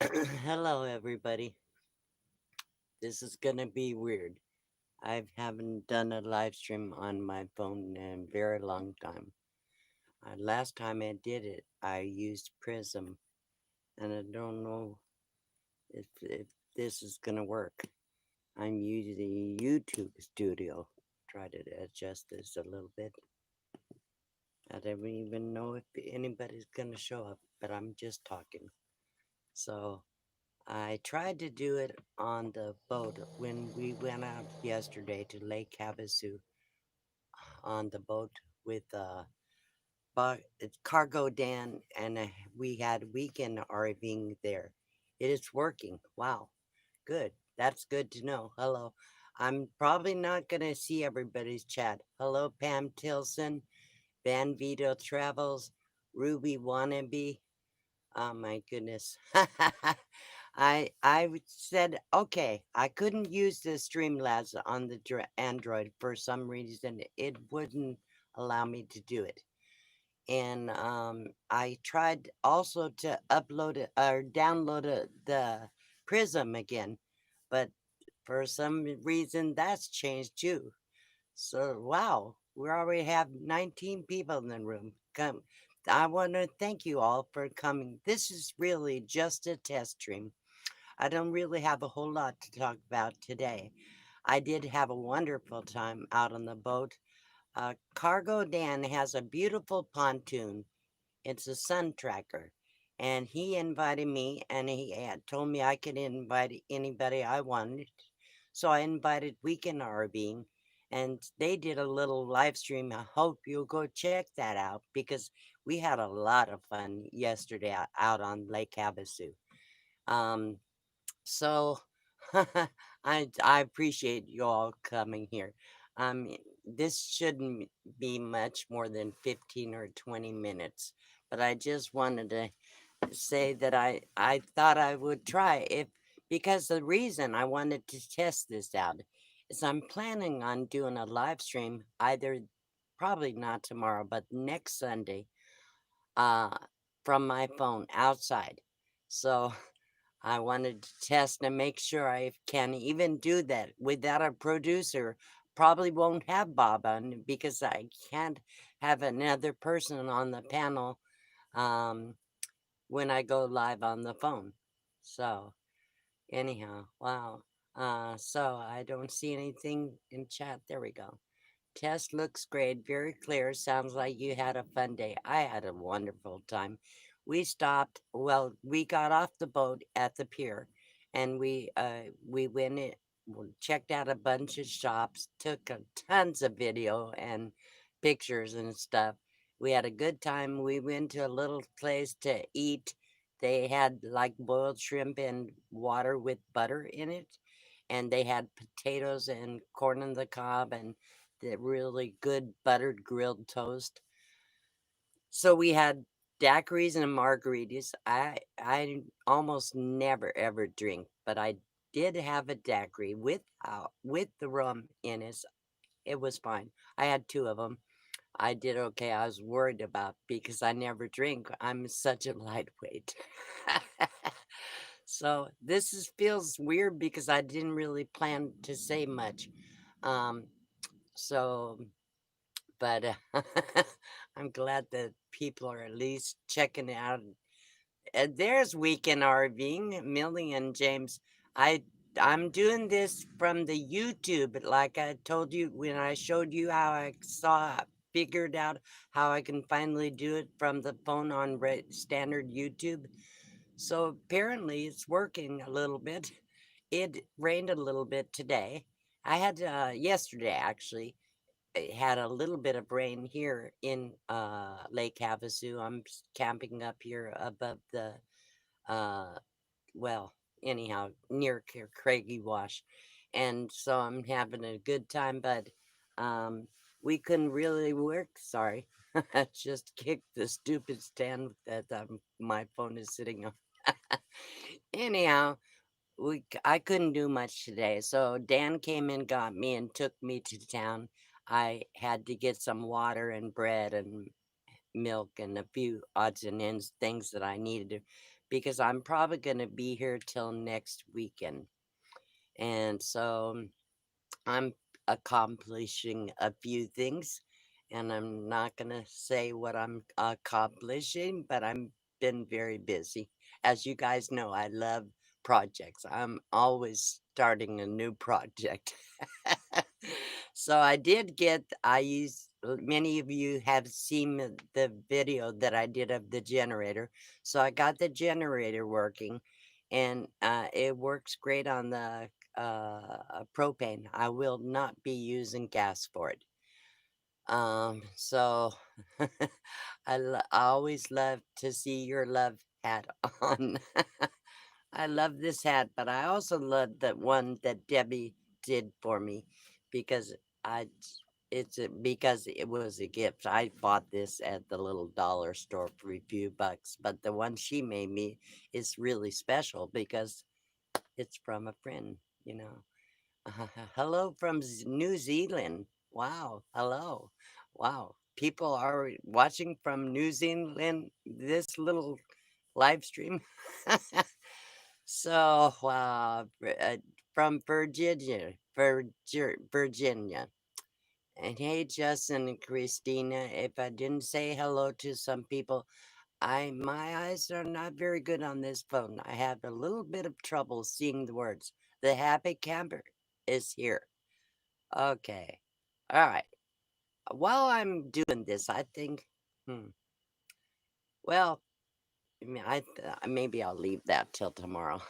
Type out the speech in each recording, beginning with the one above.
Hello, everybody. This is gonna be weird. I haven't done a live stream on my phone in a very long time. Last time I did it, I used Prism, and I don't know if this is gonna work. I'm using YouTube Studio. Try to adjust this a little bit. I don't even know if anybody's gonna show up, but I'm just talking. So I tried to do it on the boat when we went out yesterday to Lake Havasu on the boat with Cargo Dan, and we had weekend RVing there. It is working. Wow, good. That's good to know. Hello. I'm probably not going to see everybody's chat. Hello, Pam Tilson, Van Vito Travels, Ruby Wannabe. Oh my goodness. I said okay. I couldn't use the Streamlabs on the Android for some reason. It wouldn't allow me to do it. And I tried also to upload it or download the Prism again, but for some reason that's changed too. So wow, we already have 19 people in the room. Come, I want to thank you all for coming. This is really just a test stream. I don't really have a whole lot to talk about today. I did have a wonderful time out on the boat. Cargo Dan has a beautiful pontoon. It's a sun tracker. And he invited me, and he had told me I could invite anybody I wanted. So I invited Weekend RVing, and they did a little live stream. I hope you'll go check that out because we had a lot of fun yesterday out on Lake Havasu. Um, so I appreciate you all coming here. Um, this shouldn't be much more than 15 or 20 minutes, but I just wanted to say that I thought I would try if because the reason I wanted to test this out is I'm planning on doing a live stream either probably not tomorrow but next Sunday uh from my phone outside. So I wanted to test and make sure I can even do that without a producer. Probably won't have Bob on because I can't have another person on the panel um, when I go live on the phone. So, anyhow, wow. So I don't see anything in chat. There we go. Test looks great, very clear. Sounds like you had a fun day. I had a wonderful time. We stopped. Well, we got off the boat at the pier, and we went in, checked out a bunch of shops, took tons of video and pictures and stuff. We had a good time. We went to a little place to eat. They had like boiled shrimp and water with butter in it, and they had potatoes and corn on the cob and the really good buttered grilled toast. So we had daiquiris and margaritas. I almost never ever drink, but I did have a daiquiri with the rum in it. It was fine. I had two of them. I did okay. I was worried about because I never drink. I'm such a lightweight. So this feels weird because I didn't really plan to say much. Um, so but I'm glad that people are at least checking it out. There's Weekend RVing, Millie and James. I I'm doing this from the YouTube, like I told you when I showed you how I figured out how I can finally do it from the phone on standard YouTube. So apparently it's working a little bit. It rained a little bit today. I had yesterday actually it had a little bit of rain here in Lake Havasu. I'm camping up here above the uh well, anyhow, near Craigie Wash. And so I'm having a good time, but um we couldn't really work. Sorry. I just kicked the stupid stand that my phone is sitting on. Anyhow, I couldn't do much today, so Dan came and got me and took me to town. I had to get some water and bread and milk and a few odds and ends things that I needed because I'm probably going to be here till next weekend. And so I'm accomplishing a few things, and I'm not going to say what I'm accomplishing, but I'm been very busy. As you guys know, I love projects. I'm always starting a new project. So I did get, I used, many of you have seen the video that I did of the generator. So I got the generator working, and it works great on the propane. I will not be using gas for it. So I always love to see your love hat on. I love this hat, but I also love that one that Debbie did for me because I because it was a gift. I bought this at the little dollar store for a few bucks, but the one she made me is really special because it's from a friend, you know. Hello from New Zealand. Wow. Hello. Wow. People are watching from New Zealand this little live stream. So, from Virginia. And hey, Justin and Christina, if I didn't say hello to some people, my eyes are not very good on this phone. I have a little bit of trouble seeing the words. The happy camper is here. Okay. All right. While I'm doing this, I think, hmm, well, maybe I'll leave that till tomorrow.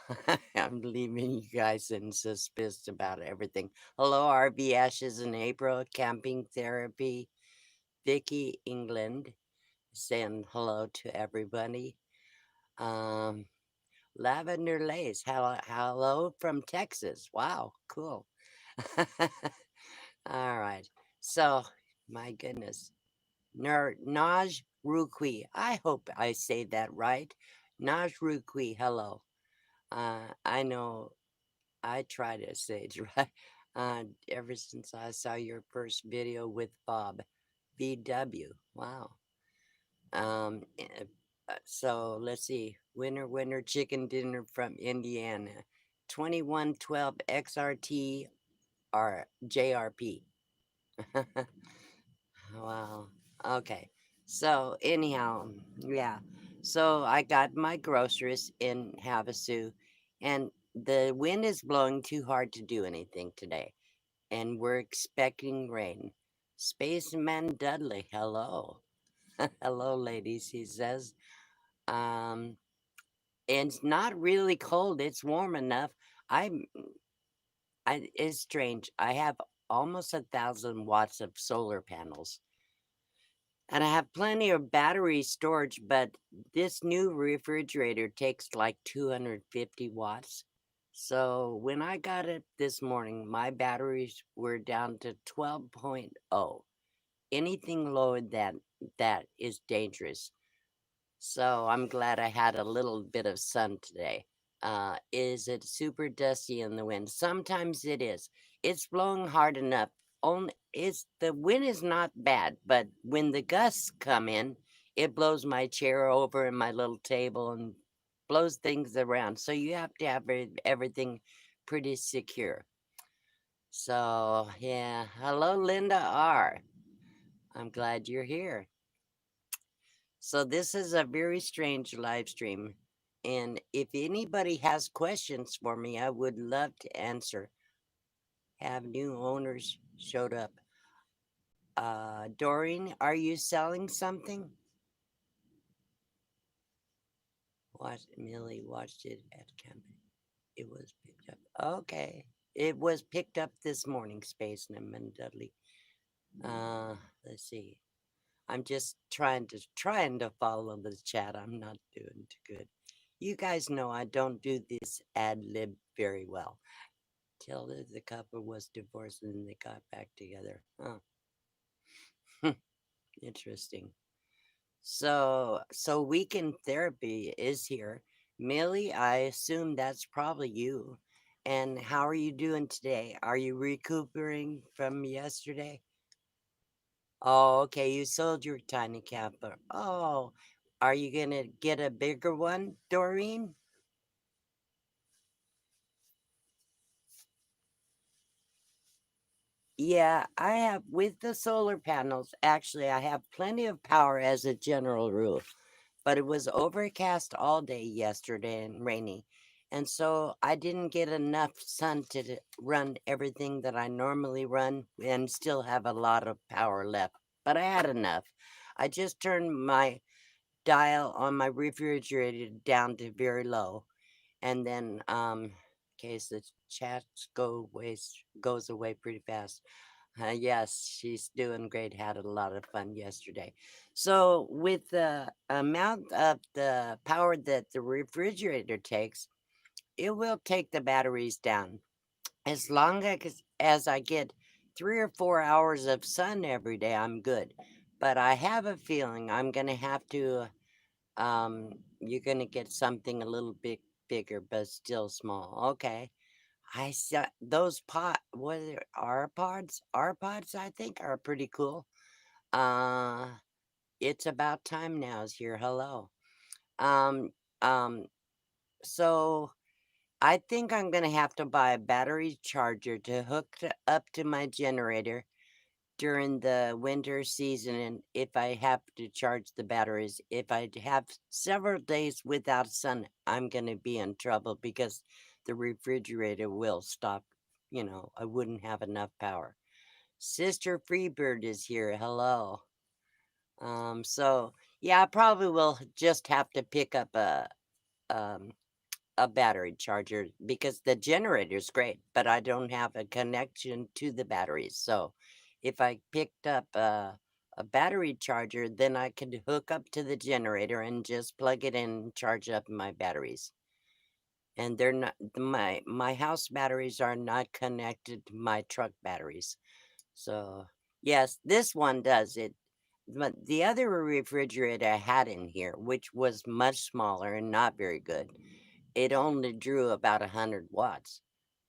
I'm leaving you guys in suspense about everything. Hello, RV Ashes in April, Camping Therapy, Vicky, England. Saying hello to everybody. Um, Lavender Lace, hello from Texas. Wow, cool. All right. So, my goodness. Naj Rukwi. I hope I say that right. Naj Rukwi, hello. I know I try to say it right. Ever since I saw your first video with Bob VW. Wow. So let's see. Winner chicken dinner from Indiana. 2112 XRT or JRP. Wow. Okay. So anyhow, yeah. So I got my groceries in Havasu, and the wind is blowing too hard to do anything today, and we're expecting rain. Spaceman Dudley, hello. Hello, ladies, he says. Um, and it's not really cold. It's warm enough. I'm. It's strange. I have almost 1,000 watts of solar panels, and I have plenty of battery storage. But this new refrigerator takes like 250 watts. So when I got it this morning, my batteries were down to 12.0. Anything lower than that is dangerous. So I'm glad I had a little bit of sun today. Is it super dusty in the wind? Sometimes it is. It's blowing hard enough. Only it's the wind is not bad, but when the gusts come in, it blows my chair over and my little table and blows things around. So you have to have everything pretty secure. So yeah, hello Linda R. I'm glad you're here. So this is a very strange live stream. And if anybody has questions for me, I would love to answer. Have new owners showed up? Doreen, are you selling something? Millie watched it at camping. It was picked up. Okay. It was picked up this morning, Spaceman and Dudley. Uh, let's see. I'm just trying to follow the chat. I'm not doing too good. You guys know I don't do this ad lib very well. Tilda, the couple was divorced and they got back together. Oh, interesting. So weekend therapy is here. Millie, I assume that's probably you. And how are you doing today? Are you recuperating from yesterday? Oh, okay. You sold your tiny camper. Oh, Are you gonna get a bigger one, Doreen? Yeah, I have with the solar panels. Actually, I have plenty of power as a general rule, but it was overcast all day yesterday and rainy. And so I didn't get enough sun to run everything that I normally run and still have a lot of power left. But I had enough. I just turned my dial on my refrigerator down to very low. And then, in case the chat goes away pretty fast. Yes, she's doing great. Had a lot of fun yesterday. So, with the amount of the power that the refrigerator takes, it will take the batteries down. As long as I get 3 or 4 hours of sun every day, I'm good. But I have a feeling I'm going to have to, you're going to get something a little bit bigger, but still small. Okay. I saw those what are pods? R pods, I think, are pretty cool. Uh, it's about time now is here. Hello. Um, um, so I think I'm gonna have to buy a battery charger to up to my generator during the winter season, and if I have to charge the batteries, if I have several days without sun, I'm gonna be in trouble because the refrigerator will stop. I wouldn't have enough power. Sister Freebird is here. Hello. So yeah, I probably will just have to pick up um a battery charger because the generator's great, but I don't have a connection to the batteries. So if I picked up a battery charger, then I could hook up to the generator and just plug it in and charge up my batteries. And they're not my house batteries are not connected to my truck batteries. So yes, this one does it. But the other refrigerator I had in here, which was much smaller and not very good, it only drew about 100 watts,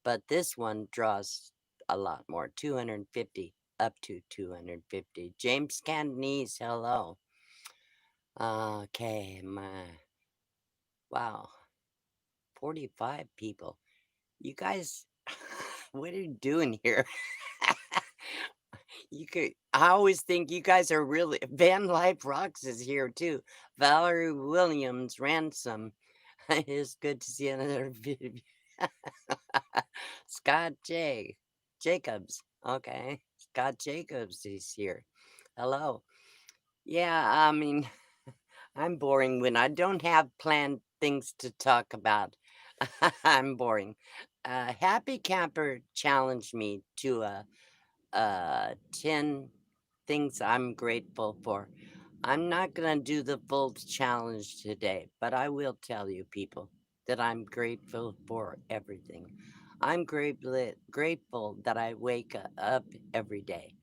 but this one draws a lot more, 250, up to 250. James Cantonese, hello. Okay, wow, 45 people. You guys, what are you doing here? I always think you guys are really, Van Life Rocks is here too. Valerie Williams, Ransom. It's good to see another video. Scott Jacobs. Okay. Scott Jacobs is here. Hello. Yeah, I mean, I'm boring when I don't have planned things to talk about. I'm boring. Happy Camper challenged me to 10 things I'm grateful for. I'm not going to do the full challenge today, but I will tell you, people, that I'm grateful for everything. I'm grateful that I wake up every day.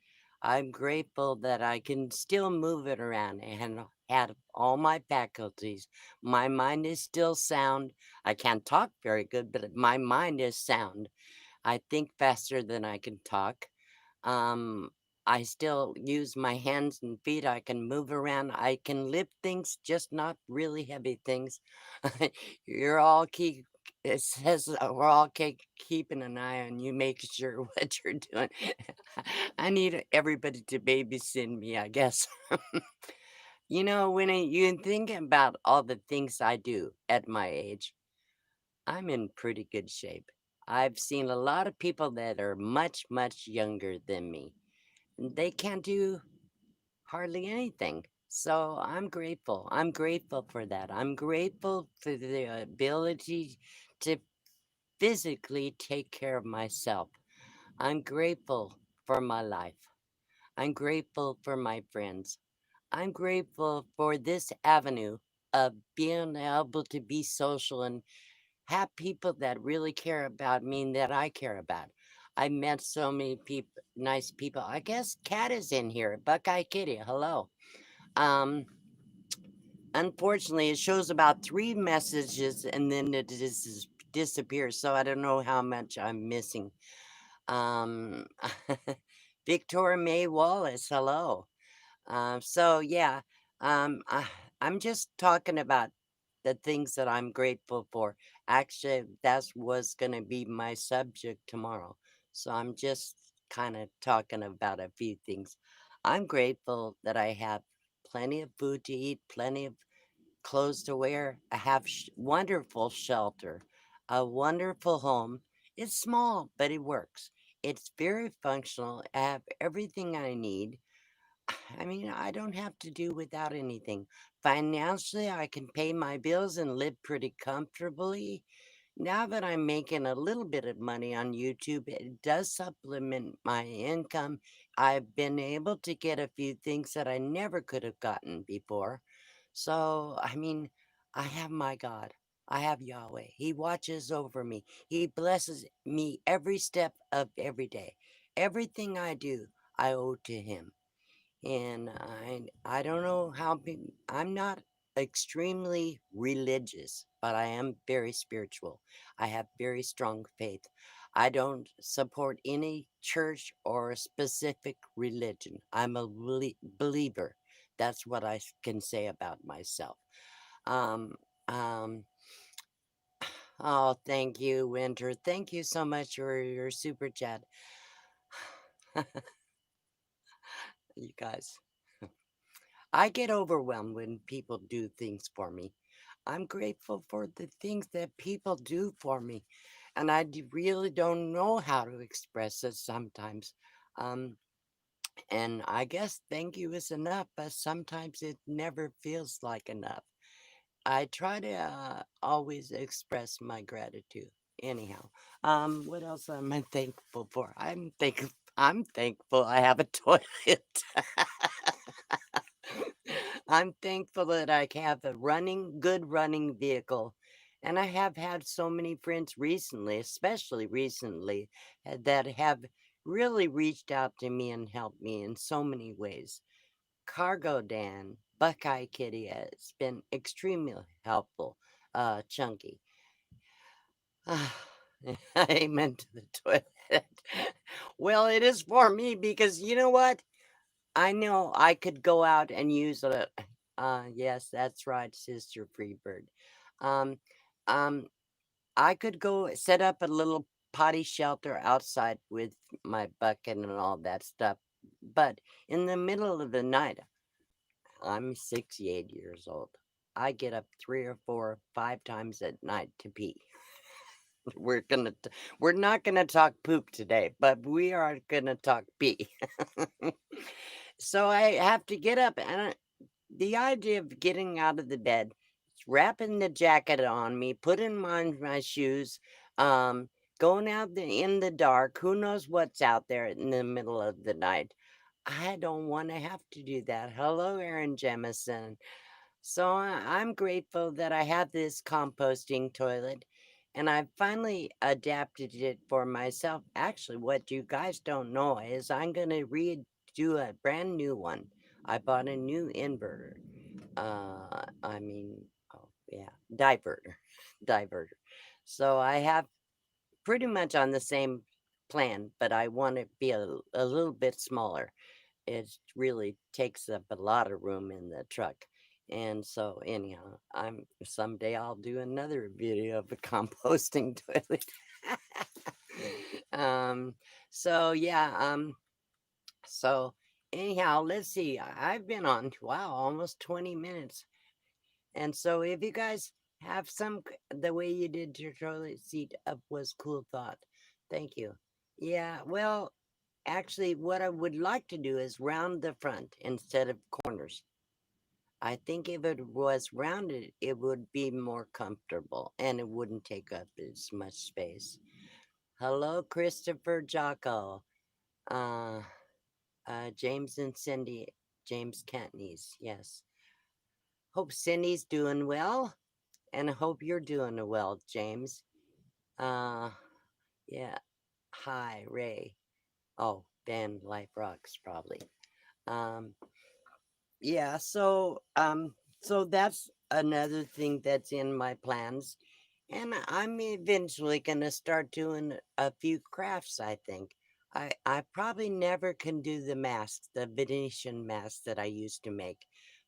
I'm grateful that I can still move it around and have all my faculties. My mind is still sound. I can't talk very good, but my mind is sound. I think faster than I can talk. Um, I still use my hands and feet. I can move around. I can lift things, just not really heavy things. You're all keep. It says we're all keeping an eye on you, making sure what you're doing. I need everybody to babysit me, I guess. When you think about all the things I do at my age, I'm in pretty good shape. I've seen a lot of people that are much, much younger than me. They can't do hardly anything. So I'm grateful. I'm grateful for that. I'm grateful for the ability to physically take care of myself. I'm grateful for my life. I'm grateful for my friends. I'm grateful for this avenue of being able to be social and have people that really care about me and that I care about. I met so many people, nice people. I guess Kat is in here. Buckeye Kitty, hello. Um, Unfortunately, it shows about 3 messages and then it disappears. So I don't know how much I'm missing. Um, Victoria May Wallace, hello. So yeah, um, I, I'm just talking about the things that I'm grateful for. Actually, that was going to be my subject tomorrow. So I'm just kind of talking about a few things. I'm grateful that I have plenty of food to eat, plenty of clothes to wear. I have wonderful shelter, a wonderful home. It's small, but it works. It's very functional. I have everything I need. I mean, I don't have to do without anything. Financially, I can pay my bills and live pretty comfortably. Now that I'm making a little bit of money on YouTube, it does supplement my income. I've been able to get a few things that I never could have gotten before. So, I mean, I have my God. I have Yahweh. He watches over me. He blesses me every step of every day. Everything I do, I owe to Him. And I don't know how big, I'm not extremely religious, but I am very spiritual. I have very strong faith. I don't support any church or a specific religion. I'm a believer. That's what I can say about myself. Um, um, oh, thank you, Winter. Thank you so much for your super chat. You guys. I get overwhelmed when people do things for me. I'm grateful for the things that people do for me, and really don't know how to express it sometimes. Um, and I guess thank you is enough, but sometimes it never feels like enough. I try to always express my gratitude. Anyhow, what else am I thankful for? I'm thankful I have a toilet. I'm thankful that I have a good running vehicle. And I have had so many friends recently, especially recently, that have really reached out to me and helped me in so many ways. Cargo Dan, Buckeye Kitty has been extremely helpful. Chunky. Amen to the toilet. Well, it is for me because you know what? I know I could go out and use a yes, that's right, Sister Freebird. Um um I could go set up a little potty shelter outside with my bucket and all that stuff. But in the middle of the night, I'm 68 years old. I get up 3 or 4 or 5 times at night to pee. We're gonna we're not gonna talk poop today, but we are gonna talk pee. So I have to get up, and the idea of getting out of the bed, wrapping the jacket on me, putting on my shoes, um, going out in the dark, who knows what's out there in the middle of the night. I don't want to have to do that. Hello, Aaron Jemison. So I'm grateful that I have this composting toilet and I finally adapted it for myself. Actually, what you guys don't know is I'm going to redo a brand new one. I bought a new inverter. I mean, oh, yeah, diverter. Diverter. So I have pretty much on the same plan, but I want it to be a little bit smaller. It really takes up a lot of room in the truck. And so anyhow, I'm someday I'll do another video of a composting toilet. um so yeah, so anyhow, let's see. I've been on wow, almost 20 minutes. And so if you guys have the way you did your toilet seat up was cool thought. Thank you. Yeah, well, actually, what I would like to do is round the front instead of corners. I think if it was rounded, it would be more comfortable and it wouldn't take up as much space. Hello, Christopher Jocko. Uh, James and Cindy. James Cantney's, yes. Hope Cindy's doing well, and I hope you're doing well, James. Uh, yeah. Hi, Ray. Oh, Van Life Rocks, probably. Um, yeah, so that's another thing that's in my plans. And I'm eventually gonna start doing a few crafts, I think. I probably never can do the masks, the Venetian masks that I used to make.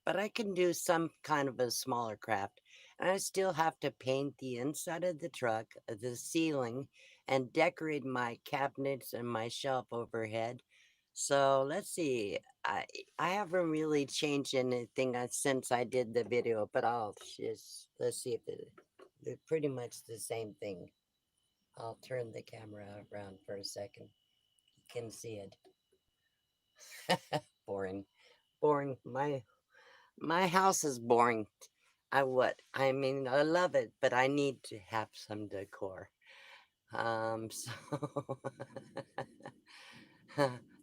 but I can do some kind of a smaller craft. And I still have to paint the inside of the truck, the ceiling, and decorate my cabinets and my shelf overhead. So let's see. I I haven't really changed anything since I did the video, but I'll just let's see if they're pretty much the same thing. I'll turn the camera around for a second. You can see it. Boring, boring. My house is boring. I what? I mean, I love it, but I need to have some decor. So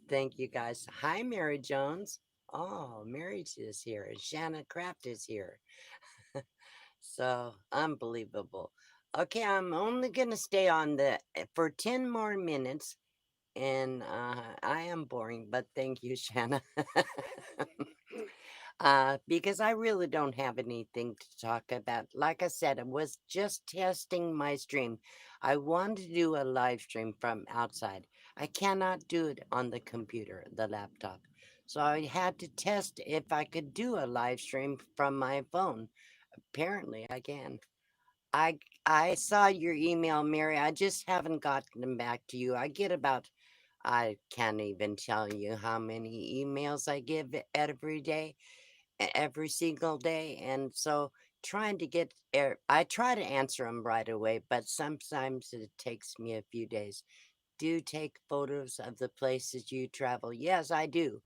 thank you guys. Hi, Mary Jones. Oh, Mary is here. Shanna Craft is here. So unbelievable. Okay, I'm only gonna stay on the for 10 more minutes, and I am boring, but thank you, Shanna. Because I really don't have anything to talk about. Like I said, I was just testing my stream. I wanted to do a live stream from outside. I cannot do it on the computer, the laptop. So I had to test if I could do a live stream from my phone. Apparently, I can. I saw your email, Mary. I just haven't gotten them back to you. I get about I can't even tell you how many emails I give every day, every single day. And so trying to get, I try to answer them right away, but sometimes it takes me a few days. Do you take photos of the places you travel? Yes, I do.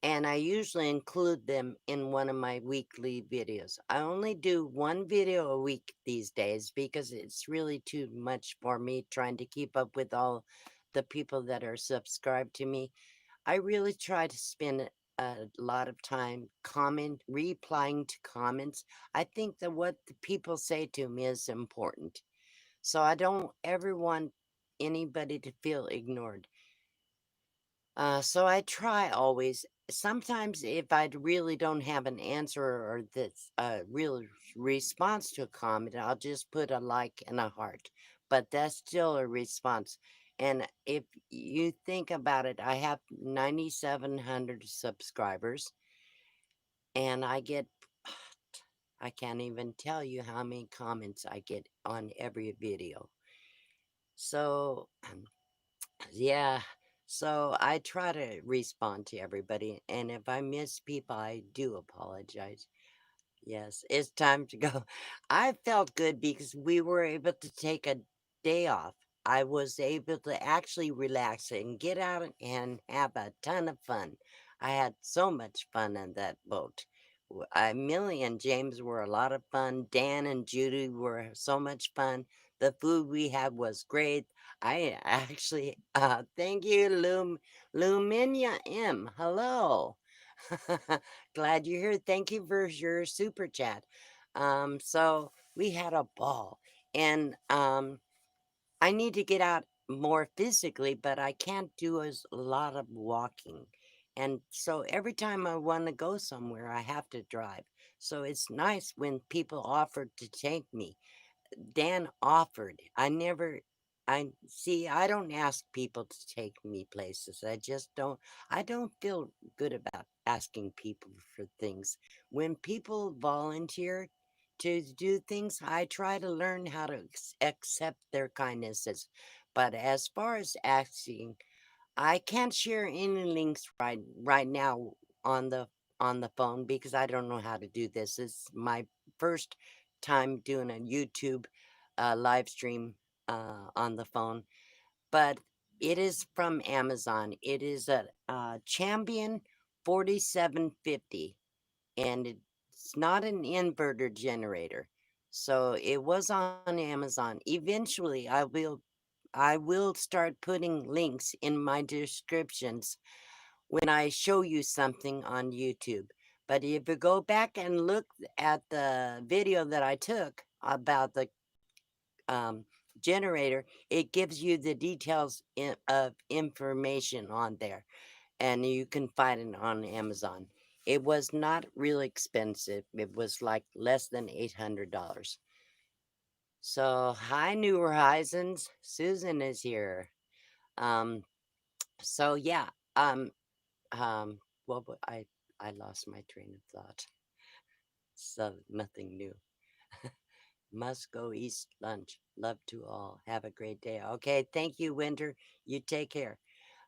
And I usually include them in one of my weekly videos. I only do one video a week these days because it's really too much for me trying to keep up with all the people that are subscribed to me. I really try to spend a lot of time replying to comments. I think that what the people say to me is important. So I don't ever want anybody to feel ignored. So I try always. Sometimes if I really don't have an answer or this real response to a comment, I'll just put a like and a heart. But that's still a response. And if you think about it, I have 9,700 subscribers, and I get I can't even tell you how many comments I get on every video. So yeah. So I try to respond to everybody, and if I miss people, I do apologize. Yes, it's time to go. I felt good because we were able to take a day off. I was able to actually relax and get out and have a ton of fun. I had so much fun on that boat. Millie and James were a lot of fun. Dan and Judy were so much fun. The food we had was great. I actually, thank you, Luminia M. Hello. Glad you're here. Thank you for your super chat. So we had a ball, and I need to get out more physically, but I can't do as a lot of walking. And so every time I want to go somewhere, I have to drive. So it's nice when people offer to take me. Dan offered. I see, I don't ask people to take me places. I don't feel good about asking people for things. When people volunteer to do things, I try to learn how to accept their kindnesses. But as far as asking, I can't share any links right now on the phone because I don't know how to do this. It's my first time doing a YouTube live stream on the phone, but it is from Amazon. It is a Champion 4750, and it's not an inverter generator. So it was on Amazon. Eventually, I will start putting links in my descriptions when I show you something on YouTube. But if you go back and look at the video that I took about the um, generator, it gives you the details of information on there, and you can find it on Amazon. It was not really expensive. It was like less than $800. So, hi, New Horizons. Susan is here. Um, so yeah, um, um, well, I lost my train of thought. So nothing new. Must go eat lunch. Love to all. Have a great day. Okay, thank you, Winter. You take care.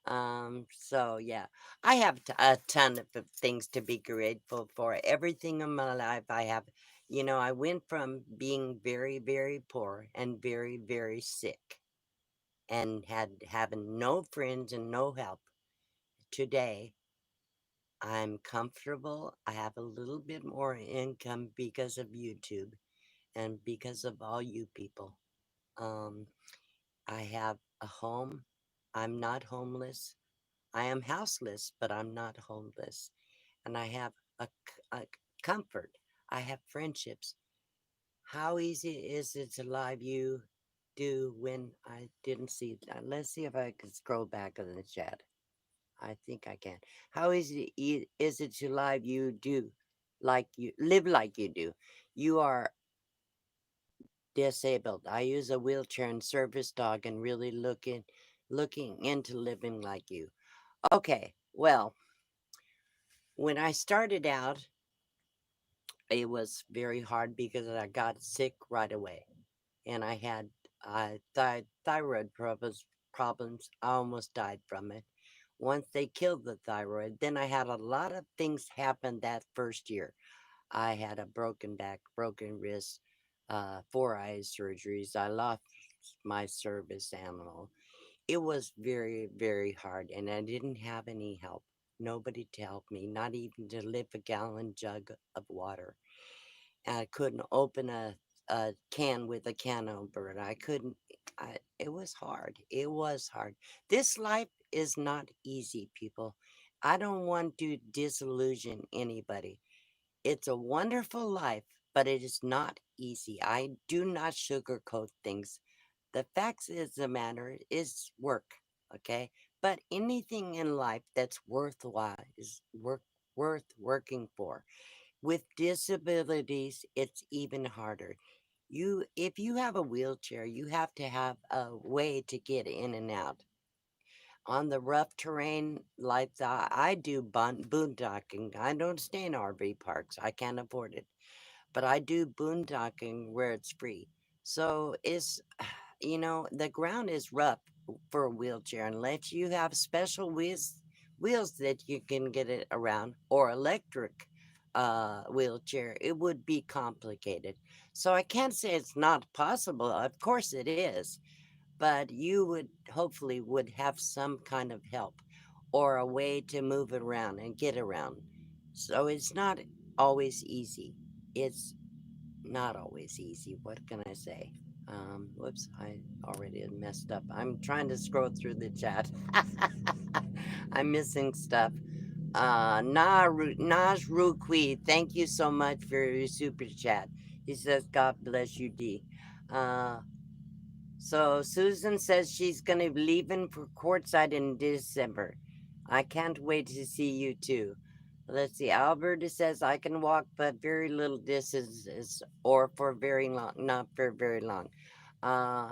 So yeah, I have a ton of things to be grateful for. Everything in my life I have, I went from being very, very poor and very, very sick and had having no friends and no help. Today, I'm comfortable. I have a little bit more income because of YouTube and because of all you people. Um, I have a home. I'm not homeless. I am houseless, but I'm not homeless. And I have a comfort. I have friendships. How easy is it to live you do when I didn't see that? Let's see if I can scroll back in the chat. I think I can. How easy is it to live you do like you live like you do? You are disabled. I use a wheelchair and service dog and really looking into living like you. Okay, well, when I started out, it was very hard because I got sick right away, and I had thyroid problems. I almost died from it. Once they killed the thyroid, then I had a lot of things happen that first year. I had a broken back, broken wrist, 4 eye surgeries. I lost my service animal. It was very, very hard, and I didn't have any help. Nobody to help me, not even to lift a gallon jug of water. I couldn't open a can with a can opener. I couldn't. It was hard. It was hard. This life is not easy, people. I don't want to disillusion anybody. It's a wonderful life, but it is not easy. I do not sugarcoat things. The facts is the matter is work, okay? But anything in life that's worthwhile is worth working for. With disabilities, it's even harder. If you have a wheelchair, you have to have a way to get in and out. On the rough terrain like that, I do boondocking. I don't stay in RV parks. I can't afford it. But I do boondocking where it's free. So the ground is rough for a wheelchair unless you have special wheels that you can get it around or electric wheelchair. It would be complicated. So I can't say it's not possible. Of course it is, but you would hopefully would have some kind of help or a way to move it around and get around. So it's not always easy. It's not always easy. What can I say? Whoops, I already messed up. I'm trying to scroll through the chat. I'm missing stuff. Naj Rukwi, thank you so much for your super chat. He says, God bless you, D. Uh, so Susan says she's going to be leaving for courtside in December. I can't wait to see you too. Let's see. Alberta says I can walk, but very little distances, or for very long, not for very long. Uh,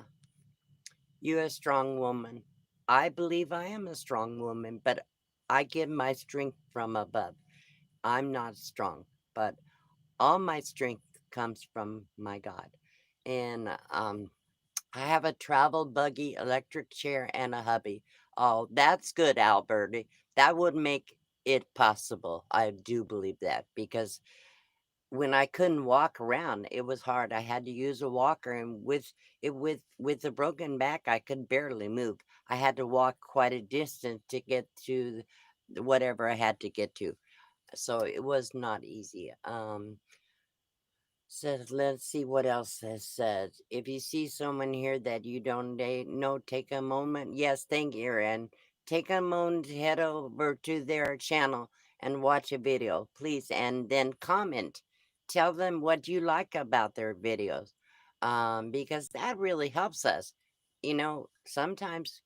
you a strong woman. I believe I am a strong woman, but I get my strength from above. I'm not strong, but all my strength comes from my God, and I have a travel buggy, electric chair, and a hubby. Oh, that's good, Alberti. That would make it possible. I do believe that because when I couldn't walk around, it was hard. I had to use a walker, and with a broken back, I could barely move. I had to walk quite a distance to get to whatever I had to get to. So it was not easy. Says, let's see what else has said. If you see someone here that you don't know, take a moment. Yes, thank you, and take a moment to head over to their channel and watch a video, please, and then comment. Tell them what you like about their videos, because that really helps us. Sometimes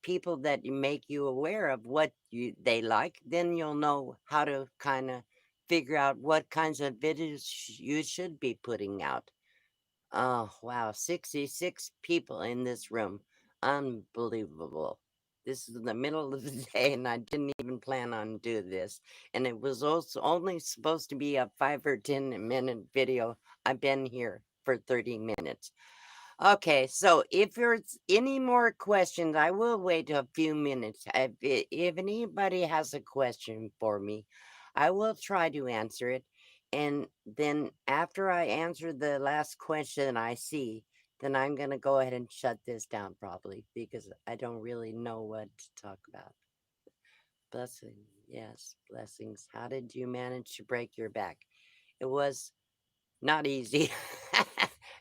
people that make you aware of what they like, then you'll know how to kind of figure out what kinds of videos you should be putting out. Oh, wow, 66 people in this room. Unbelievable. This is the middle of the day, and I didn't even plan on doing this. And it was also only supposed to be a 5 or 10 minute video. I've been here for 30 minutes. Okay, so if there's any more questions, I will wait a few minutes. If anybody has a question for me, I will try to answer it. And then after I answer the last question I see, then I'm going to go ahead and shut this down probably because I don't really know what to talk about. Blessing, yes, blessings. How did you manage to break your back? It was not easy.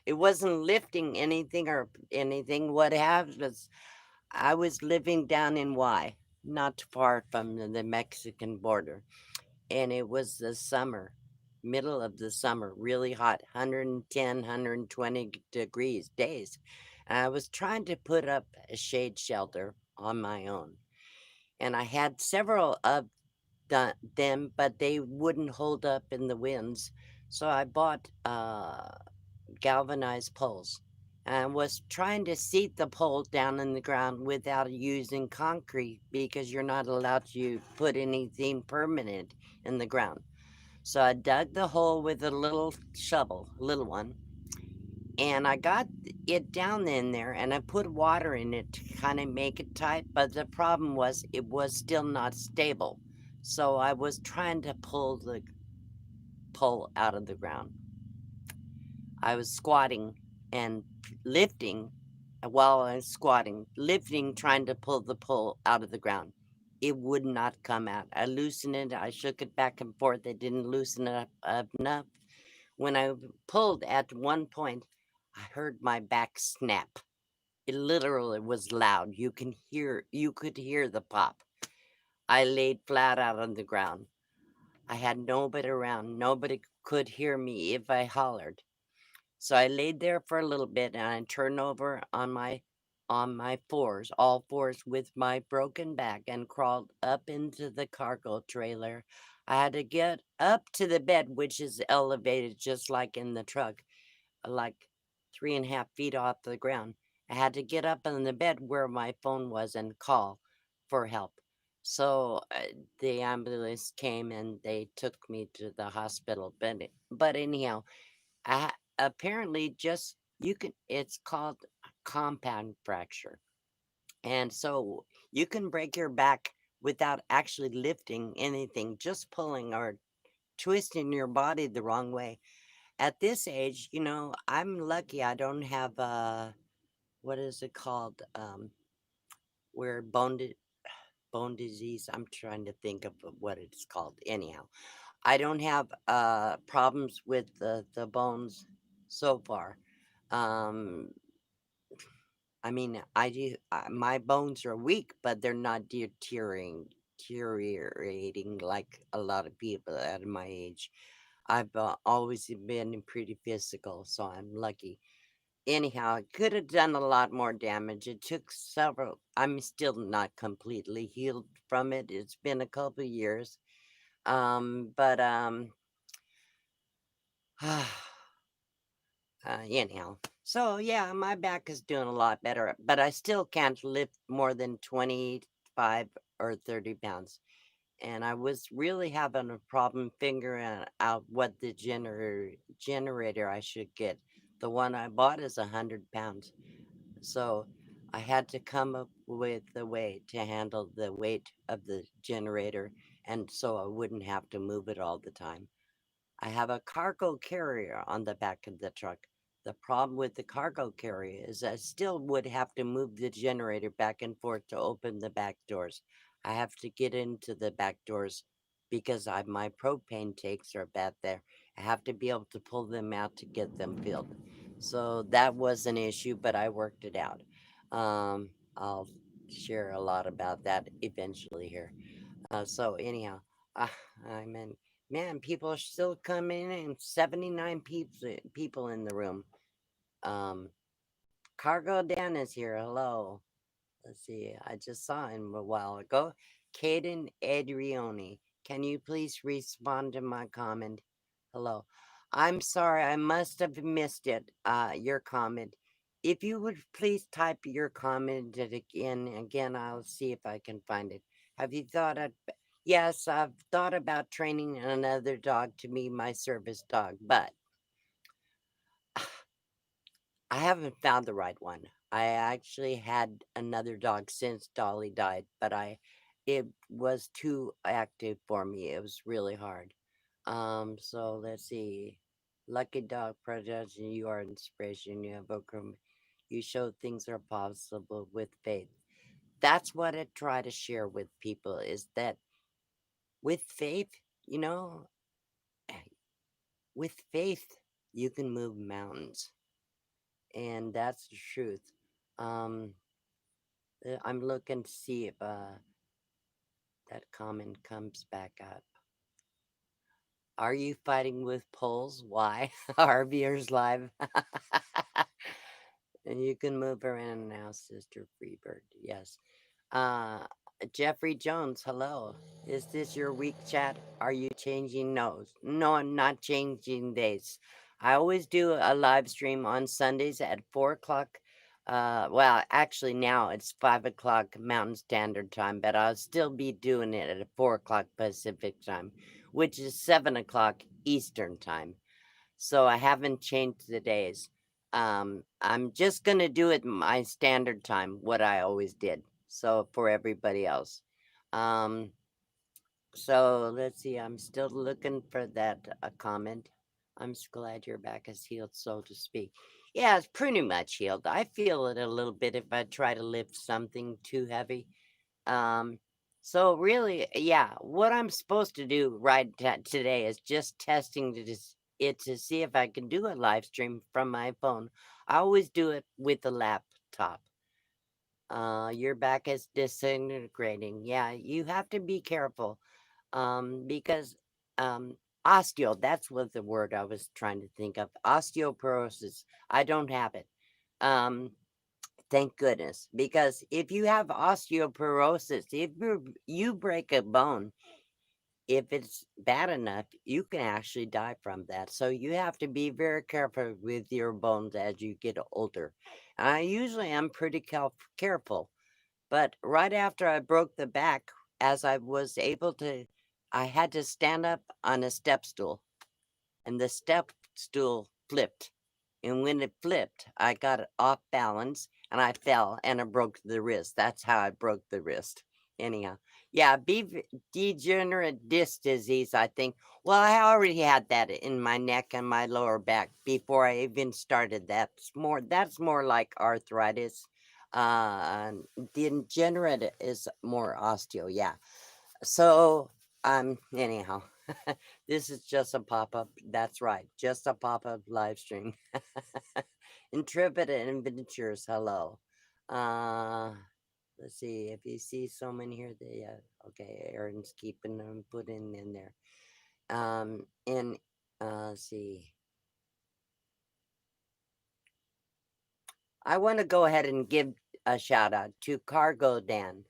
It wasn't lifting anything or anything. What happened was I was living down in Y, not far from the Mexican border, and it was the summer, middle of the summer, really hot, 110, 120 degrees days. And I was trying to put up a shade shelter on my own, and I had several of them, but they wouldn't hold up in the winds. So I bought galvanized poles and was trying to seat the pole down in the ground without using concrete because you're not allowed to put anything permanent in the ground. So I dug the hole with a little shovel, little one, and I got it down in there and I put water in it to kind of make it tight. But the problem was it was still not stable. So I was trying to pull the pole out of the ground. I was squatting and lifting while I was squatting, lifting, trying to pull the pole out of the ground. It would not come out. I loosened it, I shook it back and forth. It didn't loosen it up enough. When I pulled at one point, I heard my back snap. It literally was loud. You could hear the pop. I laid flat out on the ground. I had nobody around. Nobody could hear me if I hollered. So I laid there for a little bit and I turned over on my fours, all fours with my broken back and crawled up into the cargo trailer. I had to get up to the bed, which is elevated just like in the truck, like 3.5 feet off the ground. I had to get up on the bed where my phone was and call for help. So the ambulance came and they took me to the hospital. But anyhow, apparently just you can it's called a compound fracture, and so you can break your back without actually lifting anything, just pulling or twisting your body the wrong way. At this age, I'm lucky I don't have what is it called, where bone disease. I'm trying to think of what it's called. Anyhow, I don't have problems with the bones so far. Um, I mean, I do. My bones are weak, but they're not deteriorating like a lot of people at my age. I've always been pretty physical, so I'm lucky. Anyhow, I could have done a lot more damage. It took several. I'm still not completely healed from it. It's been a couple years. But anyhow, so yeah, my back is doing a lot better, but I still can't lift more than 25 or 30 pounds. And I was really having a problem figuring out what the generator I should get. The one I bought is 100 pounds. So I had to come up with a way to handle the weight of the generator, and so I wouldn't have to move it all the time. I have a cargo carrier on the back of the truck. The problem with the cargo carrier is I still would have to move the generator back and forth to open the back doors. I have to get into the back doors because my propane tanks are back there. I have to be able to pull them out to get them filled. So that was an issue, but I worked it out. I'll share a lot about that eventually here. So anyhow, uh, I mean, man, people are still coming in. 79 people in the room. Um, Cargo Dan is here. Hello. Let's see. I just saw him a while ago. Caden Adrioni. Can you please respond to my comment? Hello. I'm sorry. I must have missed it. Your comment. If you would please type your comment again, I'll see if I can find it. Have you thought of? Yes, I've thought about training another dog to be my service dog, but I haven't found the right one. I actually had another dog since Dolly died, but it was too active for me. It was really hard. So let's see. Lucky Dog Project, you are inspiration. You have you show things are possible with faith. That's what I try to share with people is that with faith, you know, with faith, you can move mountains. And that's the truth. Um, I'm looking to see if that comment comes back up. Are you fighting with poles? Why? RVers Live. And you can move around now, Sister Freebird. Yes. Uh, Jeffrey Jones, hello. Is this your week chat? Are you changing? No, I'm not changing days. I always do a live stream on Sundays at 4 o'clock. Well, actually, now it's 5 o'clock Mountain Standard Time, but I'll still be doing it at 4 o'clock Pacific Time, which is 7 o'clock Eastern Time. So I haven't changed the days. I'm just gonna do it my standard time, what I always did. So for everybody else. Um, so let's see. I'm still looking for that comment. I'm just glad your back is healed, so to speak. Yeah, it's pretty much healed. I feel it a little bit if I try to lift something too heavy. Um, so really, yeah, what I'm supposed to do today is just testing it to see if I can do a live stream from my phone. I always do it with a laptop. Your back is disintegrating. Yeah, you have to be careful. Because osteo, that's what the word I was trying to think of. Osteoporosis. I don't have it. Um, Thank goodness, because if you have osteoporosis, if you break a bone, if it's bad enough, you can actually die from that. So you have to be very careful with your bones as you get older. I usually am pretty careful, but right after I broke the back, as I was able to, I had to stand up on a step stool and the step stool flipped. And when it flipped, I got off balance and I fell and I broke the wrist. That's how I broke the wrist. Anyhow, yeah, degenerate disc disease, I think. Well, I already had that in my neck and my lower back before I even started. That's more like arthritis. Uh, Degenerate is more osteo, yeah. So, anyhow, this is just a pop up. That's right, just a pop up live stream. Intrepid Adventures, hello. Uh, let's see if you see someone here. Okay, Aaron's keeping them putting in there. And let's see. I want to go ahead and give a shout out to Cargo Dan.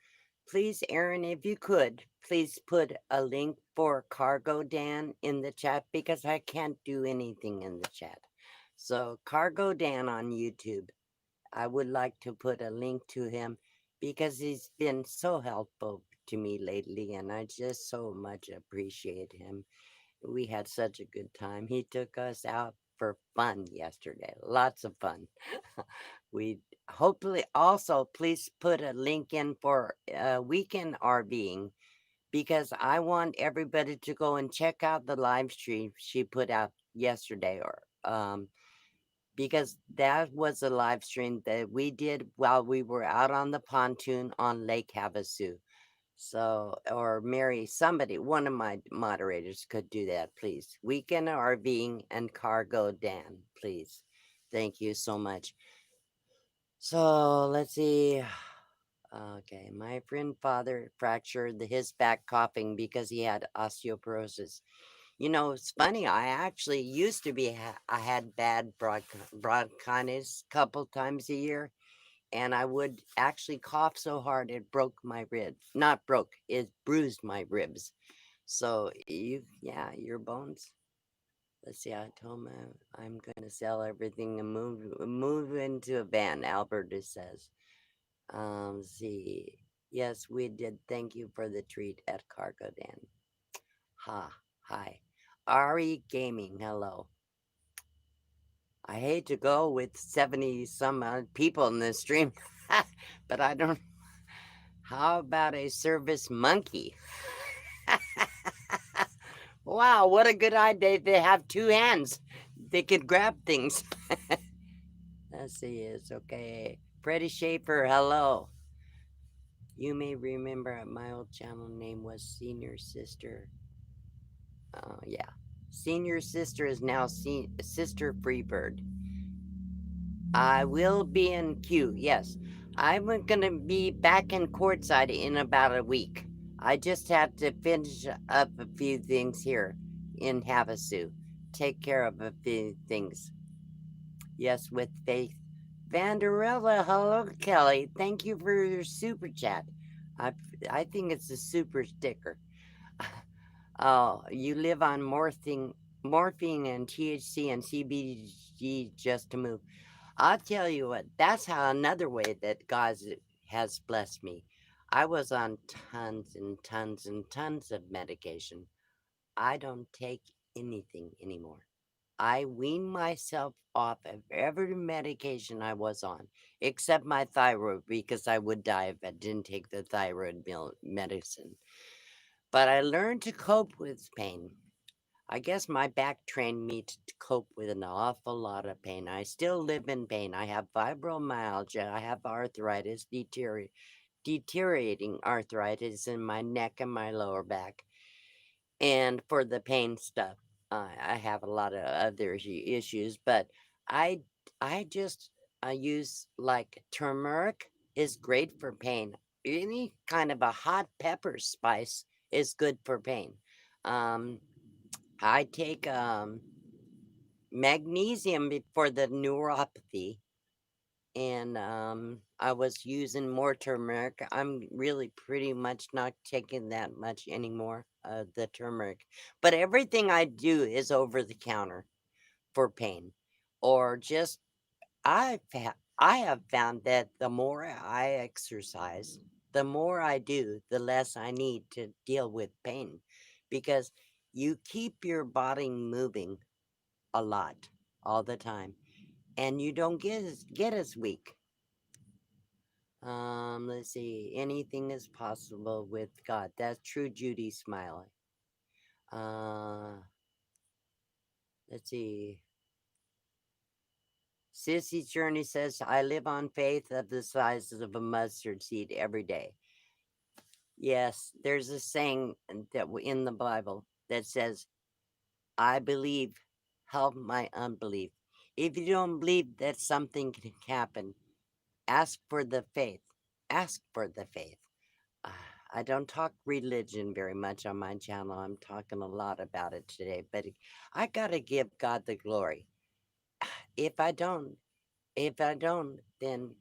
Please, Aaron, if you could, please put a link for Cargo Dan in the chat because I can't do anything in the chat. So, Cargo Dan on YouTube, I would like to put a link to him because he's been so helpful to me lately and I just so much appreciate him. We had such a good time. He took us out for fun yesterday, lots of fun. We hopefully also please put a link in for weekend RVing because I want everybody to go and check out the live stream she put out yesterday or because that was a live stream that we did while we were out on the pontoon on Lake Havasu. So, or Mary, somebody, one of my moderators could do that, please. Weekend RVing and Cargo Dan, please. Thank you so much. So, let's see. Okay, my friend father fractured his back coughing because he had osteoporosis. You know, it's funny. I actually used to be. I had bad bronchitis a couple times a year, and I would actually cough so hard it broke my ribs. Not broke, it bruised my ribs. So yeah, your bones. Let's see. I told him I'm going to sell everything and move into a van. Alberta says. Let's see. Yes, we did. Thank you for the treat at Cargo Dan. Ha. Hi. Ari Gaming. Hello. I hate to go with 70 some odd people in the stream, but I don't. How about a service monkey? Wow, what a good idea. They have two hands. They could grab things. Let's see, it's okay. Freddie Schaefer, hello. You may remember my old channel name was Senior Sister. Yeah. Senior Sister is now Sister Freebird. I will be in queue, yes. I'm going to be back in courtside in about a week. I just have to finish up a few things here in Havasu. Take care of a few things. Yes, with faith. Vanderella, hello, Kelly. Thank you for your super chat. I, I think it's a super sticker. Oh, you live on morphine and THC and CBD just to move. I'll tell you what, that's how another way that God has blessed me. I was on tons and tons and tons of medication. I don't take anything anymore. I weaned myself off of every medication I was on, except my thyroid, because I would die if I didn't take the thyroid medicine. But I learned to cope with pain. I guess my back trained me to cope with an awful lot of pain. I still live in pain. I have fibromyalgia. I have arthritis, deteriorating arthritis in my neck and my lower back. And for the pain stuff, I have a lot of other issues, but I I just use like turmeric is great for pain. Any kind of a hot pepper spice is good for pain. Um, I take magnesium for the neuropathy, and I was using more turmeric. I'm really pretty much not taking that much anymore, the turmeric. But everything I do is over the counter for pain, or just I have found that the more I exercise, the more I do, the less I need to deal with pain, because you keep your body moving a lot all the time, and you don't get as weak. Let's see. Anything is possible with God. That's true, Judy smiling. Uh, let's see. Sissy Journey says, I live on faith of the size of a mustard seed every day. Yes, there's a saying that in the Bible that says, I believe, help my unbelief. If you don't believe that something can happen, ask for the faith. Ask for the faith. Uh, I don't talk religion very much on my channel. I'm talking a lot about it today, but I gotta give God the glory. If I don't, then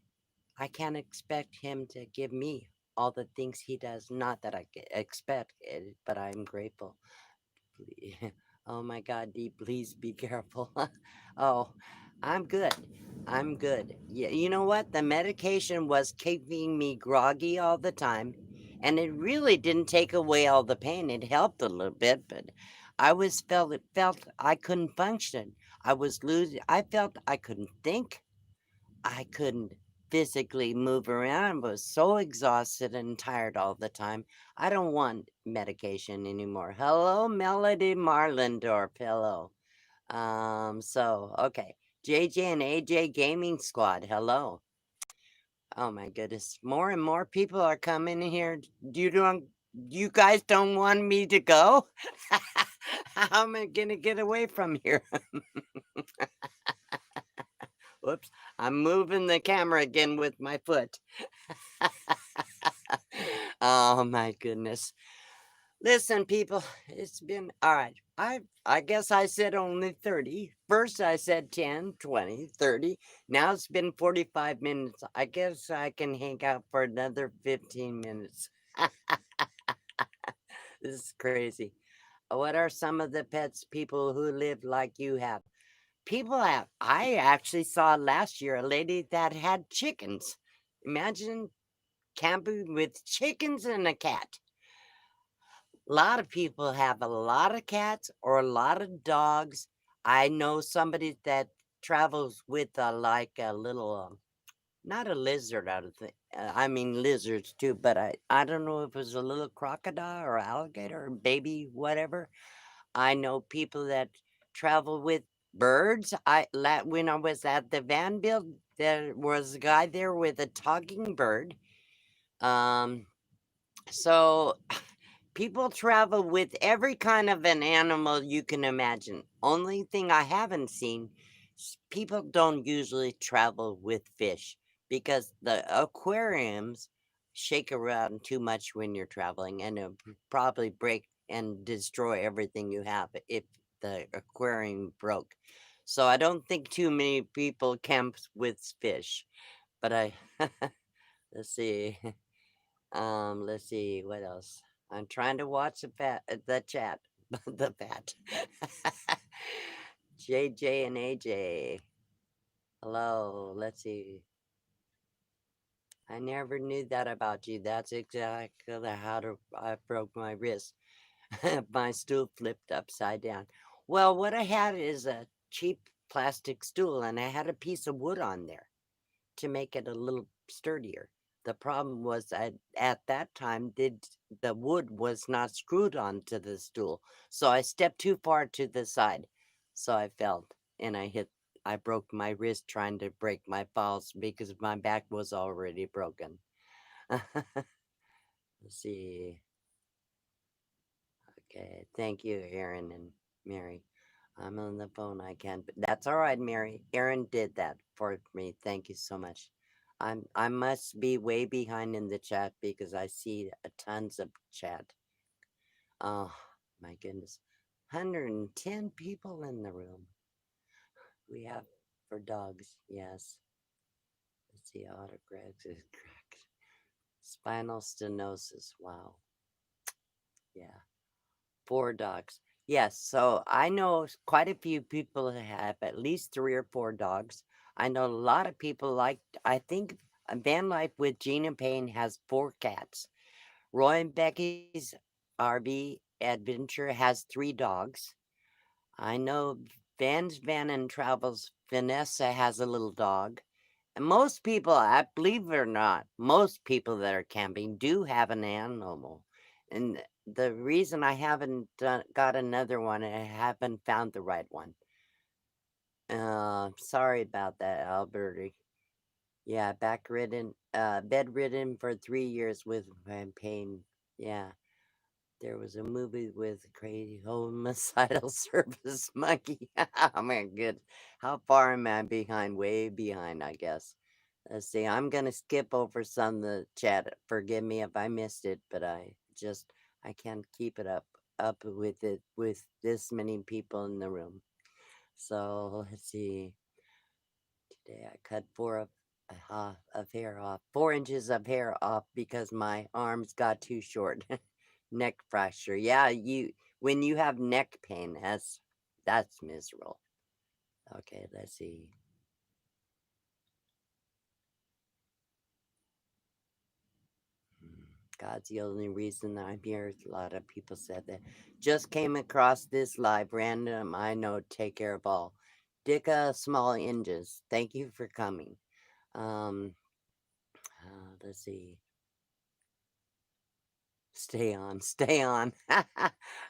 I can't expect Him to give me all the things He does. Not that I expect it, but I'm grateful. Oh my God, Dee, please be careful. Oh, I'm good. I'm good. Yeah, you know what? The medication was keeping me groggy all the time, and it really didn't take away all the pain. It helped a little bit, but I was felt I couldn't function. I was losing. I felt I couldn't think. I couldn't physically move around. I was so exhausted and tired all the time. I don't want medication anymore. Hello, Melody Marlendorf. Hello. So okay. JJ and AJ Gaming Squad. Hello. Oh my goodness. More and more people are coming in here. You guys don't want me to go? How am I gonna get away from here? Whoops. I'm moving the camera again with my foot. Oh my goodness. Listen, people, it's been all right. I guess I said only 30. First I said 10, 20, 30. Now it's been 45 minutes. I guess I can hang out for another 15 minutes. This is crazy. What are some of the pets people who live like you have? People have. I actually saw last year a lady that had chickens. Imagine camping with chickens and a cat. A lot of people have a lot of cats or a lot of dogs. I know somebody that travels with like a little, not a lizard, I mean lizards too, but I don't know if it was a little crocodile or alligator or baby, whatever. I know people that travel with birds. When I was at the van build, there was a guy there with a talking bird. Um, so people travel with every kind of an animal you can imagine. Only thing I haven't seen, people don't usually travel with fish because the aquariums shake around too much when you're traveling and it'll probably break and destroy everything you have if the aquarium broke. So I don't think too many people camp with fish. But I let's see. Let's see what else. I'm trying to watch the chat, the bat. JJ and AJ. Hello. Let's see. I never knew that about you. That's exactly I broke my wrist. My stool flipped upside down. Well, what I had is a cheap plastic stool, and I had a piece of wood on there to make it a little sturdier. The problem was at that time the wood was not screwed onto the stool, so I stepped too far to the side, so I fell and I broke my wrist trying to break my falls because my back was already broken. Let's see. Okay, thank you, Aaron and Mary. I'm on the phone. I can't. But that's all right, Mary. Aaron did that for me. Thank you so much. I must be way behind in the chat because I see a tons of chat. Oh my goodness, 110 people in the room. We have for dogs. Yes. Let's see. Autographs is correct. Spinal stenosis. Wow. Yeah. 4 dogs. Yes, so I know quite a few people that have at least 3 or 4 dogs. I know a lot of people like, I think Van Life with Gina Payne has 4 cats. Roy and Becky's RV Adventure has 3 dogs. I know Van's Van and Travels Vanessa has a little dog. And most people, I believe it or not, most people that are camping do have an animal. And the reason I haven't got another one, I haven't found the right one. Sorry about that, Alberti. Yeah, bedridden for 3 years with pain. Yeah, there was a movie with crazy homicidal service monkey. Oh my good. How far am I behind? Way behind, I guess. Let's see. I'm gonna skip over some of the chat. Forgive me if I missed it, but I can't keep it up with it with this many people in the room. So let's see. Today I cut of hair off, 4 inches of hair off because my arms got too short. Neck fracture. Yeah, you when you have neck pain, that's miserable. Okay, let's see. God's the only reason I'm here. A lot of people said that. Just came across this live random. I know. Take care of all. Dicka Small Inges. Thank you for coming. Um, let's see. Stay on. Stay on.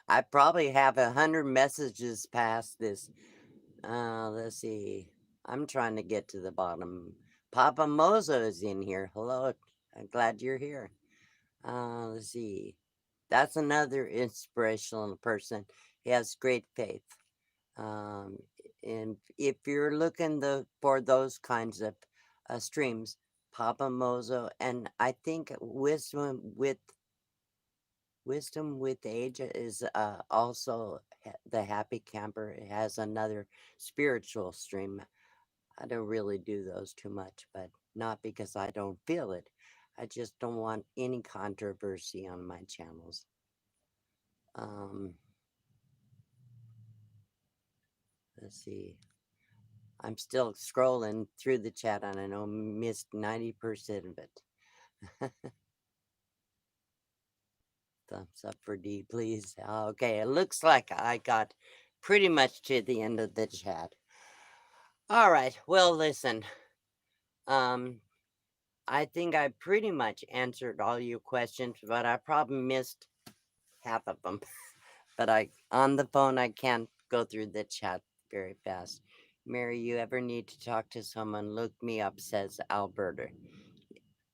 I probably have 100 messages past this. Let's see. I'm trying to get to the bottom. Papa Mozo is in here. Hello. I'm glad you're here. Let's see. That's another inspirational person. He has great faith. Um, and if you're looking for those kinds of streams, Papa Mozo, and I think Wisdom with Age is also the Happy Camper. It has another spiritual stream. I don't really do those too much, but not because I don't feel it. I just don't want any controversy on my channels. Um, Let's see. I'm still scrolling through the chat and I know missed 90% of it. Thumbs up for D, please. Okay, it looks like I got pretty much to the end of the chat. All right. Well, listen. Um, I think I pretty much answered all your questions, but I probably missed half of them. But I on the phone I can't go through the chat very fast. Mary, you ever need to talk to someone, look me up, says Alberta.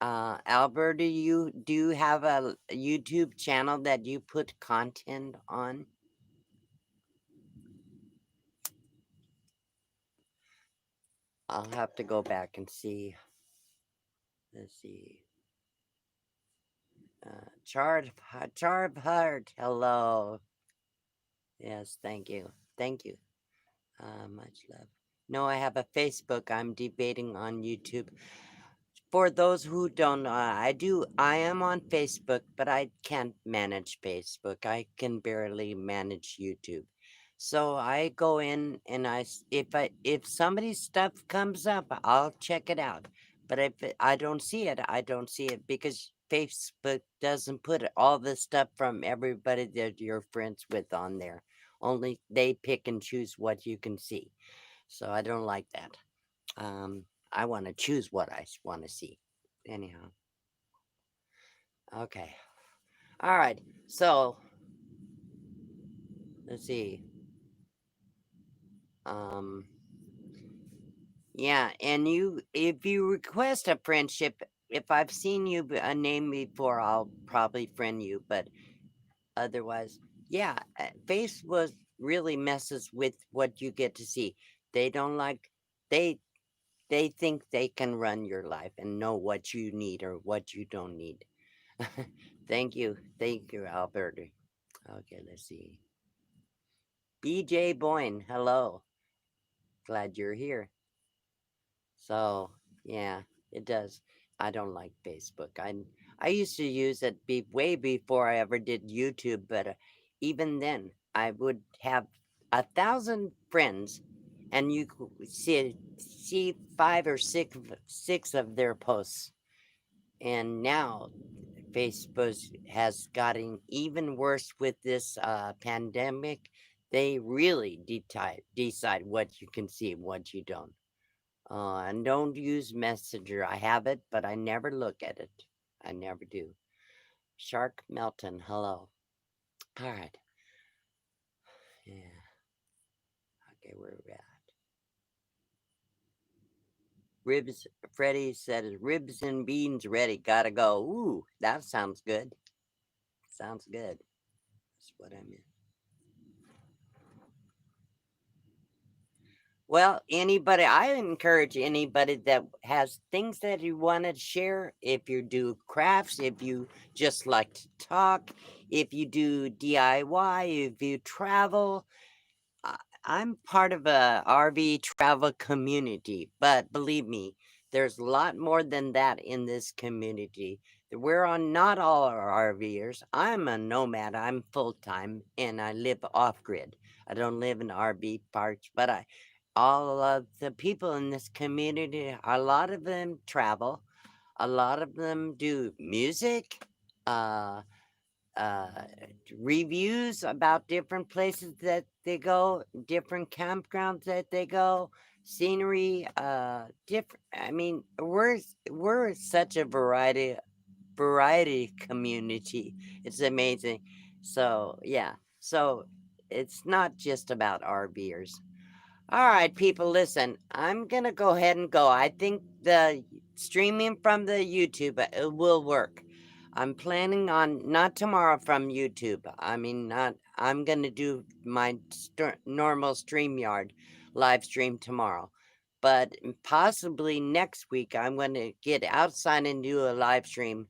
Alberta, you do have a YouTube channel that you put content on? I'll have to go back and see. Let's see. Charb Heart, hello. Yes, thank you. Thank you. Much love. No, I have a Facebook. I'm debating on YouTube. For those who don't know, I am on Facebook, but I can't manage Facebook. I can barely manage YouTube. So I go in and if somebody's stuff comes up, I'll check it out. But I don't see it, I don't see it because Facebook doesn't put all the stuff from everybody that you're friends with on there. Only they pick and choose what you can see. So I don't like that. Um, I want to choose what I want to see. Anyhow, okay. All right. So let's see. Um, yeah, and if you request a friendship, if I've seen you a name before, I'll probably friend you. But otherwise, yeah, Facebook really messes with what you get to see. They don't like they they think they can run your life and know what you need or what you don't need. Thank you, Alberta. Okay, let's see. BJ Boyne, hello. Glad you're here. So, yeah, it does. I don't like Facebook. I used to use it way before I ever did YouTube, but even then, I would have 1,000 friends, and you could see five or six of their posts. And now Facebook has gotten even worse with this pandemic. They really decide what you can see and what you don't. And don't use Messenger. I have it, but I never look at it. I never do. Shark Melton, hello. All right. Yeah. Okay, where are we at? Ribs. Freddie said, "Ribs and beans ready. Gotta go." Ooh, that sounds good. Sounds good. That's what I meant. Well, I encourage anybody that has things that you want to share. If you do crafts, if you just like to talk, if you do DIY, if you travel, I- I'm part of a RV travel community, but believe me, there's a lot more than that in this community. We're on not all are RVers. I'm a nomad. I'm full time and I live off grid. I don't live in RV parks, but all of the people in this community, a lot of them travel. A lot of them do music. Uh, uh, Reviews about different places that they go, different campgrounds that they go, scenery, different. I mean, we're such a variety community. It's amazing. So yeah, so it's not just about RVers. All right, people, listen. I'm gonna go ahead and go. I think the streaming from the YouTube will work. I'm planning on not tomorrow from YouTube. I mean, not. I'm gonna do my normal StreamYard live stream tomorrow, but possibly next week I'm gonna get outside and do a live stream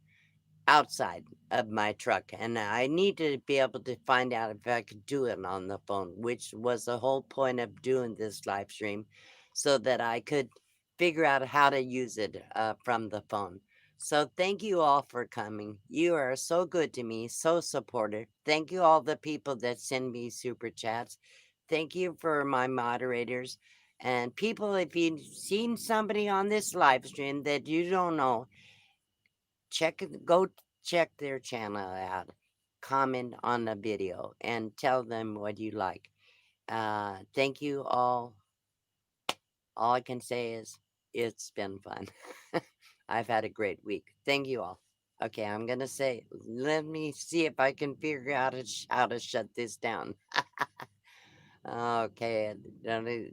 outside of my truck, and I need to be able to find out if I could do it on the phone, which was the whole point of doing this live stream, so that I could figure out how to use it from the phone. So thank you all for coming. You are so good to me, so supportive. Thank you all the people that send me super chats. Thank you for my moderators. And people, if you've seen somebody on this live stream that you don't know, go check their channel out. Comment on the video and tell them what you like. Thank you all. All I can say is it's been fun. I've had a great week. Thank you all. Okay, I'm gonna say, let me see if I can figure out how to shut this down. Okay,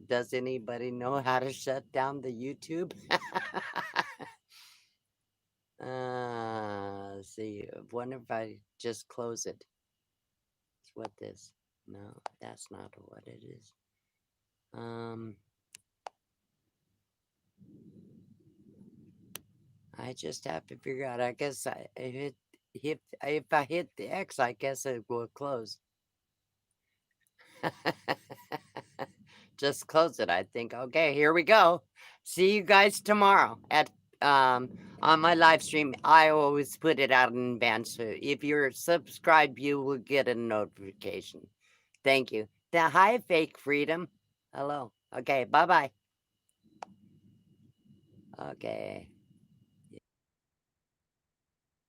does anybody know how to shut down the YouTube? See, wonder if I just close it. What this? No, that's not what it is. I just have to figure out. I guess if I hit the X, I guess it will close. Just close it, I think. Okay, here we go. See you guys tomorrow at um on my live stream. I always put it out in advance, so if you're subscribed, you will get a notification. Thank you. The hi, fake freedom. Hello. Okay, bye bye. Okay.